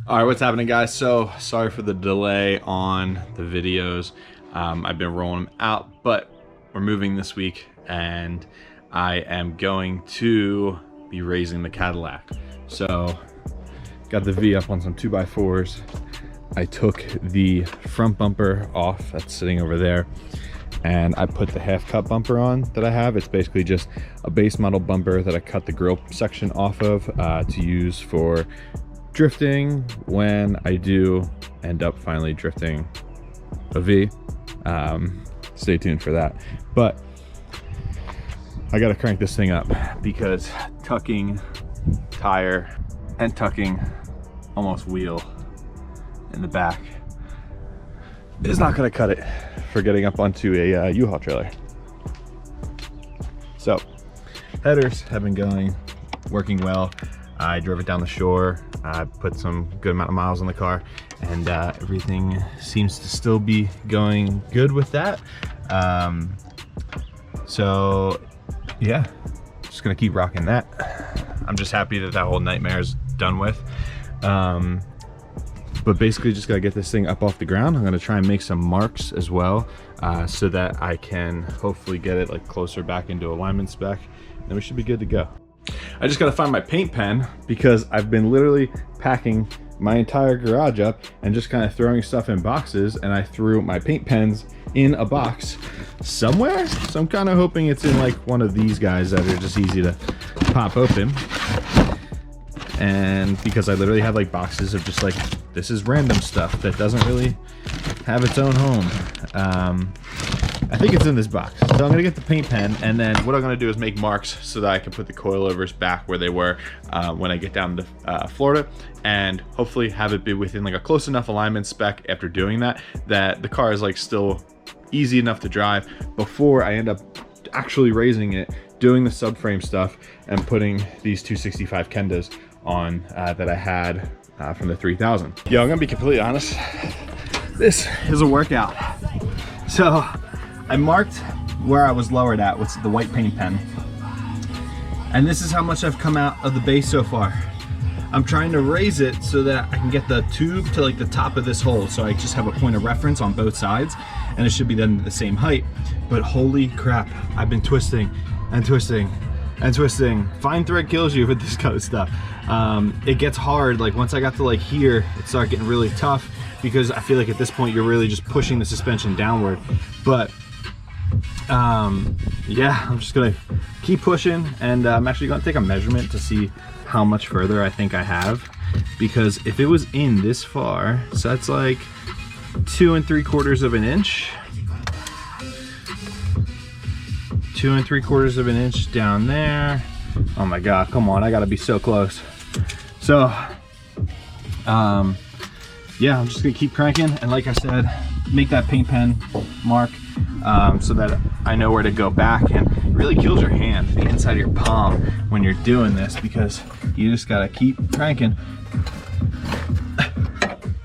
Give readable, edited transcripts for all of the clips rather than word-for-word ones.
All right, what's happening, guys? So sorry for the delay on the videos. I've been rolling them out, but we're moving this week and I am going to be raising the Cadillac. So got the V up on some 2x4s. I took the front bumper off that's sitting over there, and I put the half cut bumper on that I have. It's basically just a base model bumper that I cut the grill section off of to use for drifting when I do end up finally drifting a V. Stay tuned for that. But I gotta crank this thing up because tucking tire and tucking almost wheel in the back is not gonna cut it for getting up onto a U-Haul trailer. So headers have been working well. I drove it down the shore. I put some good amount of miles on the car, and everything seems to still be going good with that. So yeah, just gonna keep rocking that. I'm just happy that that whole nightmare is done with. But basically just gotta get this thing up off the ground. I'm gonna try and make some marks as well, so that I can hopefully get it like closer back into alignment spec, and then we should be good to go. I just gotta find my paint pen because I've been literally packing my entire garage up and just kind of throwing stuff in boxes, and I threw my paint pens in a box somewhere. So I'm kind of hoping it's in like one of these guys that are just easy to pop open. And because I literally have like boxes of just like, this is random stuff that doesn't really have its own home. I think it's in this box. So I'm gonna get the paint pen, and then what I'm gonna do is make marks so that I can put the coilovers back where they were when I get down to Florida, and hopefully have it be within like a close enough alignment spec after doing that, that the car is like still easy enough to drive before I end up actually raising it, doing the subframe stuff, and putting these 265 Kendas on that I had from the 3000. Yo, I'm gonna be completely honest. This is a workout. So I marked where I was lowered at with the white paint pen, and this is how much I've come out of the base so far. I'm trying to raise it so that I can get the tube to like the top of this hole, so I just have a point of reference on both sides, and it should be then the same height. But holy crap, I've been twisting and twisting and twisting. Fine thread kills you with this kind of stuff. It gets hard, like once I got to like here, it started getting really tough, because I feel like at this point you're really just pushing the suspension downward. But yeah, I'm just gonna keep pushing, and I'm actually gonna take a measurement to see how much further I think I have, because if it was in this far, so that's like 2 3/4 of an inch, 2 3/4 of an inch down there. Oh my god, come on, I gotta be so close. So yeah, I'm just gonna keep cranking, and like I said, make that paint pen mark so that I know where to go back. And it really kills your hand, the inside of your palm, when you're doing this, because you just gotta keep cranking.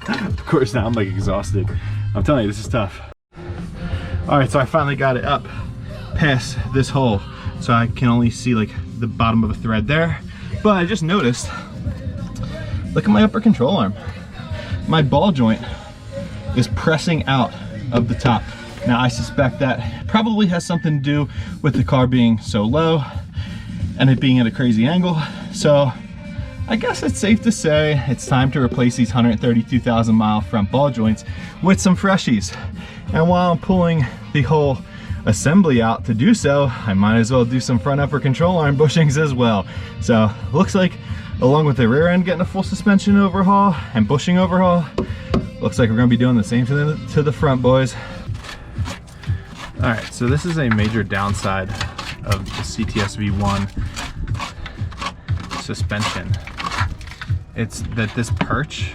Of course, now I'm like exhausted. I'm telling you, this is tough. All right, so I finally got it up past this hole, so I can only see like the bottom of a thread there. But I just noticed, look at my upper control arm. My ball joint is pressing out of the top. Now I suspect that probably has something to do with the car being so low and it being at a crazy angle. So I guess it's safe to say it's time to replace these 132,000 mile front ball joints with some freshies. And while I'm pulling the whole assembly out to do so, I might as well do some front upper control arm bushings as well. So looks like, along with the rear end getting a full suspension overhaul and bushing overhaul, looks like we're gonna be doing the same to the front, boys. All right, so this is a major downside of the cts-v1 suspension. It's that this perch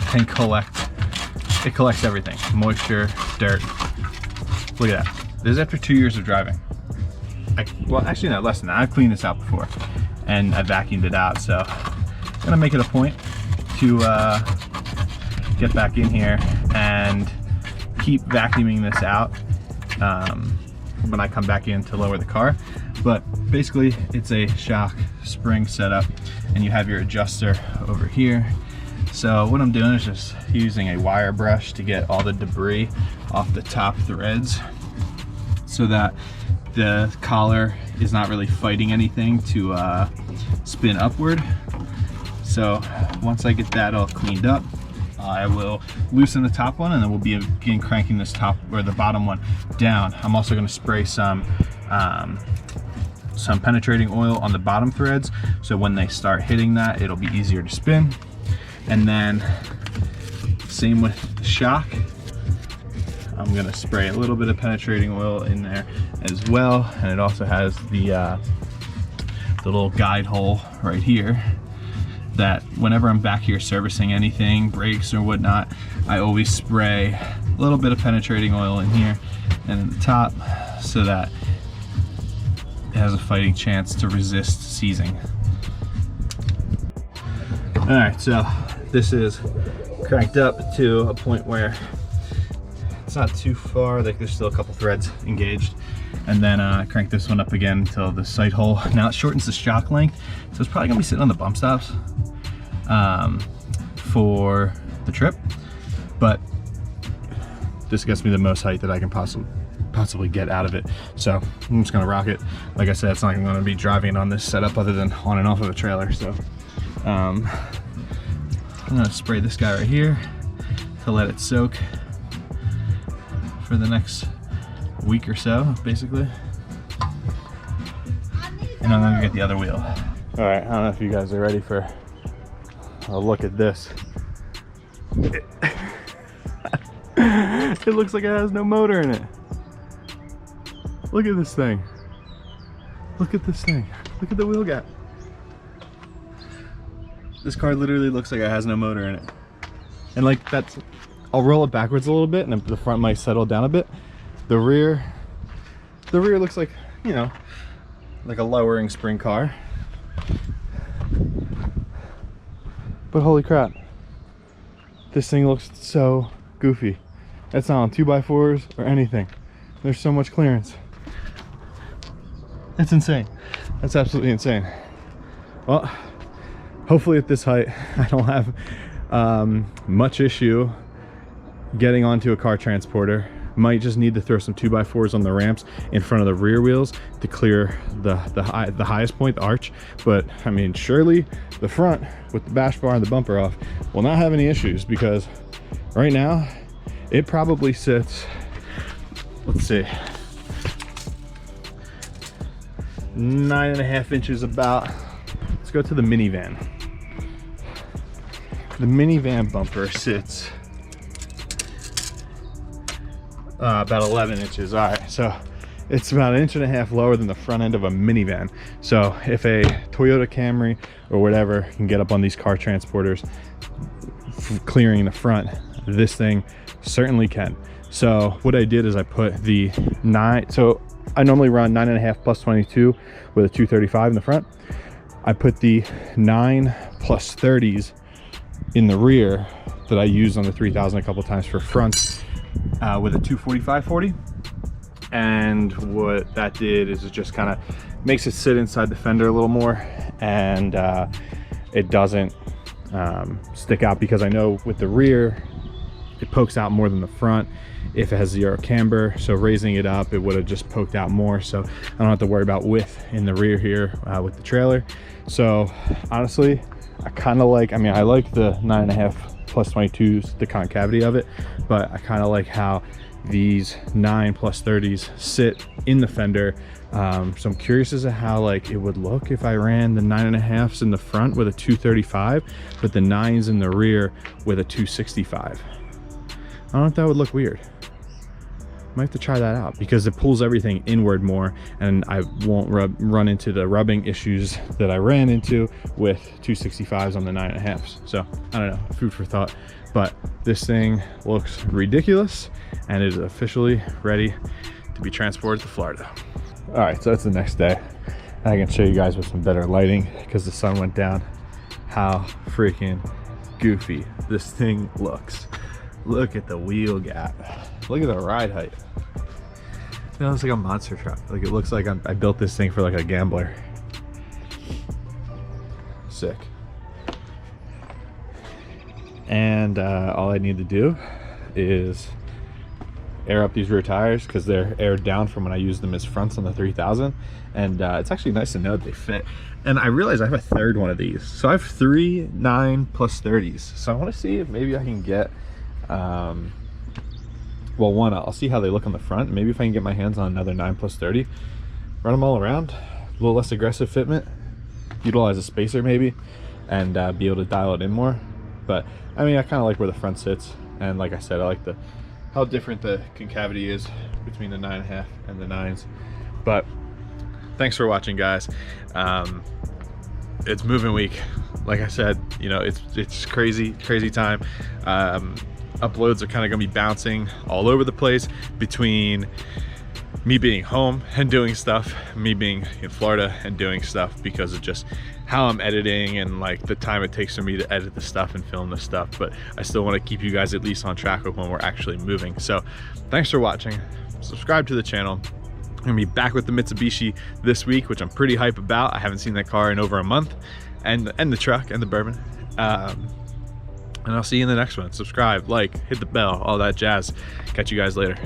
can it collects everything, moisture, dirt. Look at that. This is after 2 years of driving. Well, actually not, less than that. I've cleaned this out before and I vacuumed it out. So I'm gonna make it a point to get back in here and keep vacuuming this out when I come back in to lower the car. But basically it's a shock spring setup, and you have your adjuster over here. So what I'm doing is just using a wire brush to get all the debris off the top threads so that the collar is not really fighting anything to spin upward. So once I get that all cleaned up, I will loosen the top one, and then we'll begin cranking this top or the bottom one down. I'm also going to spray some penetrating oil on the bottom threads, so when they start hitting that, it'll be easier to spin. And then same with the shock. I'm going to spray a little bit of penetrating oil in there as well, and it also has the little guide hole right here, that whenever I'm back here servicing anything, brakes or whatnot, I always spray a little bit of penetrating oil in here and in the top so that it has a fighting chance to resist seizing. All right, so this is cranked up to a point where it's not too far, like there's still a couple threads engaged. And then crank this one up again until the sight hole. Now it shortens the shock length, so it's probably gonna be sitting on the bump stops for the trip, but this gets me the most height that I can possibly get out of it. So I'm just gonna rock it. Like I said, it's not gonna be driving on this setup other than on and off of a trailer. So I'm gonna spray this guy right here to let it soak for the next week or so, basically. And I'm gonna get the other wheel. All right, I don't know if you guys are ready for a look at this. It looks like it has no motor in it. Look at this thing. Look at this thing. Look at the wheel gap. This car literally looks like it has no motor in it. And like that's, I'll roll it backwards a little bit and the front might settle down a bit. The rear looks like, you know, like a lowering spring car. But holy crap, this thing looks so goofy. It's not on 2x4s or anything. There's so much clearance. It's insane. That's absolutely insane. Well, hopefully at this height, I don't have much issue getting onto a car transporter. Might just need to throw some 2x4s on the ramps in front of the rear wheels to clear the highest point, the arch. But I mean, surely the front with the bash bar and the bumper off will not have any issues, because right now it probably sits, let's see, 9.5 inches about. Let's go to the minivan. The minivan bumper sits about 11 inches. All right, so it's about 1.5 inches lower than the front end of a minivan. So if a Toyota Camry or whatever can get up on these car transporters clearing the front, this thing certainly can. So what I did is I put the 9, so I normally run 9.5 plus 22 with a 235 in the front. I put the 9 plus 30s in the rear that I used on the 3000 a couple times for fronts with a 245/40. And what that did is it just kind of makes it sit inside the fender a little more, and it doesn't stick out, because I know with the rear it pokes out more than the front if it has zero camber. So raising it up, it would have just poked out more, so I don't have to worry about width in the rear here with the trailer. So honestly, I kind of like, I mean, I like the 9.5 plus 22s, the concavity of it, but I kind of like how these 9 plus 30s sit in the fender. So I'm curious as to how like it would look if I ran the 9.5s in the front with a 235, but the 9s in the rear with a 265. I don't know if that would look weird. Might have to try that out, because it pulls everything inward more, and I won't run into the rubbing issues that I ran into with 265s on the 9.5s. So I don't know, food for thought. But this thing looks ridiculous and is officially ready to be transported to Florida. All right, so it's the next day. I can show you guys with some better lighting because the sun went down how freaking goofy this thing looks. Look at the wheel gap. Look at the ride height. It looks like a monster truck. Like, it looks like I built this thing for like a gambler. Sick. and all I need to do is air up these rear tires because they're aired down from when I used them as fronts on the 3000, and it's actually nice to know that they fit. And I realize I have a third one of these, so I have 3 9 plus 30s. So I want to see if maybe I can get well, one, I'll see how they look on the front. Maybe if I can get my hands on another 9 plus 30, run them all around, a little less aggressive fitment, utilize a spacer maybe, and be able to dial it in more. But I mean, I kind of like where the front sits, and like I said, I like how different the concavity is between the 9.5 and the 9s. But thanks for watching, guys. It's moving week. Like I said, you know, it's crazy time. Uploads are kind of gonna be bouncing all over the place between me being home and doing stuff, me being in Florida and doing stuff, because of just how I'm editing and like the time it takes for me to edit the stuff and film the stuff. But I still want to keep you guys at least on track of when we're actually moving. So thanks for watching. Subscribe to the channel. I'm gonna be back with the Mitsubishi this week, which I'm pretty hype about. I haven't seen that car in over a month, and the truck and the Bourbon. And I'll see you in the next one. Subscribe, like, hit the bell, all that jazz. Catch you guys later.